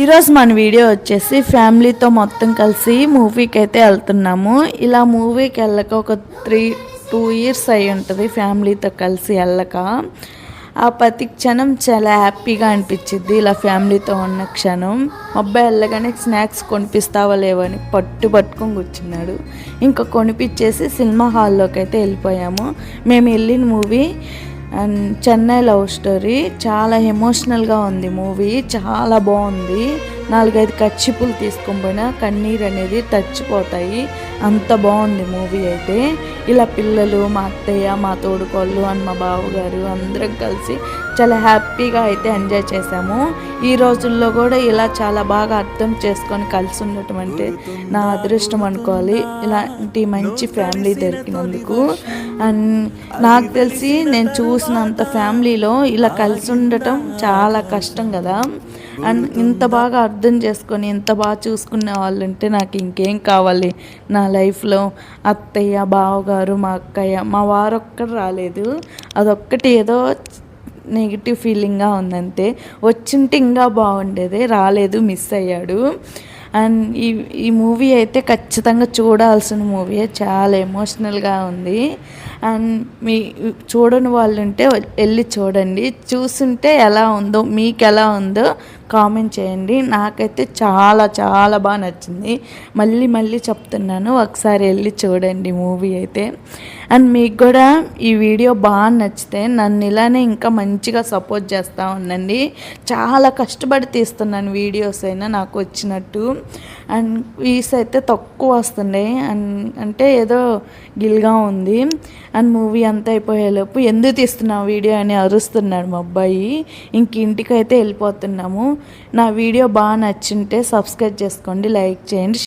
ఈరోజు మన వీడియో వచ్చేసి ఫ్యామిలీతో మొత్తం కలిసి మూవీకి అయితే వెళ్తున్నాము. ఇలా మూవీకి వెళ్ళక ఒక 2 years అయి ఉంటుంది ఫ్యామిలీతో కలిసి వెళ్ళక. ఆ ప్రతి క్షణం చాలా హ్యాపీగా అనిపించింది ఇలా ఫ్యామిలీతో ఉన్న క్షణం. అబ్బాయి వెళ్ళగానే స్నాక్స్ కొనిపిస్తావా లేవని పట్టుకొని కూర్చున్నాడు. ఇంకా కొనిపించేసి సినిమా హాల్లోకి అయితే వెళ్ళిపోయాము. మేము వెళ్ళిన movie and Chennai love story. చాలా ఎమోషనల్గా ఉంది మూవీ, చాలా బాగుంది. 4-5 కచ్చిపులు తీసుకొని పోయినా కన్నీరు అనేది తచ్చిపోతాయి, అంత బాగుంది మూవీ అయితే. ఇలా పిల్లలు, మా అత్తయ్య, మా తోడుకోళ్ళు అండ్ మా బావగారు అందరం కలిసి చాలా హ్యాపీగా అయితే ఎంజాయ్ చేసాము. ఈ రోజుల్లో కూడా ఇలా చాలా బాగా అర్థం చేసుకొని కలిసి ఉండటం అంటే నా అదృష్టం అనుకోవాలి, ఇలాంటి మంచి ఫ్యామిలీ దొరికినందుకు. అండ్ నాకు తెలిసి నేను చూసినంత ఫ్యామిలీలో ఇలా కలిసి ఉండటం చాలా కష్టం కదా. అండ్ ఇంత బాగా అర్థం చేసుకొని ఇంత బాగా చూసుకునే వాళ్ళు ఉంటే నాకు ఇంకేం కావాలి నా లైఫ్లో. అత్తయ్య, బావగారు, మా అక్కయ్య, మా వారు ఒక్కరు రాలేదు, అదొక్కటి ఏదో నెగిటివ్ ఫీలింగ్గా ఉందంతే. వచ్చింటే ఇంకా బాగుండేది, రాలేదు, మిస్ అయ్యాడు. అండ్ ఈ మూవీ అయితే ఖచ్చితంగా చూడాల్సిన మూవీ, చాలా ఎమోషనల్గా ఉంది. అండ్ చూడని వాళ్ళు ఉంటే వెళ్ళి చూడండి, చూస్తుంటే ఎలా ఉందో, మీకు ఎలా ఉందో కామెంట్ చేయండి. నాకైతే చాలా చాలా బాగా నచ్చింది, మళ్ళీ చెప్తున్నాను, ఒకసారి వెళ్ళి చూడండి మూవీ అయితే. అండ్ మీకు కూడా ఈ వీడియో బాగా నచ్చితే నన్ను ఇలానే ఇంకా మంచిగా సపోర్ట్ చేస్తూ ఉండండి. చాలా కష్టపడి తీస్తున్నాను వీడియోస్ అయినా నాకు వచ్చినట్టు. అండ్ వ్యూస్ అయితే తక్కువ వస్తున్నాయి, అంటే ఏదో గిల్గా ఉంది. అండ్ మూవీ అంతా అయిపోయేలోపు ఎందుకు తీస్తున్నావు వీడియో అని అరుస్తున్నాడు మా అబ్బాయి. ఇంటికైతే వెళ్ళిపోతున్నాము. నా వీడియో బాగా నచ్చింటే సబ్స్క్రైబ్ చేసుకోండి, లైక్ చేయండి.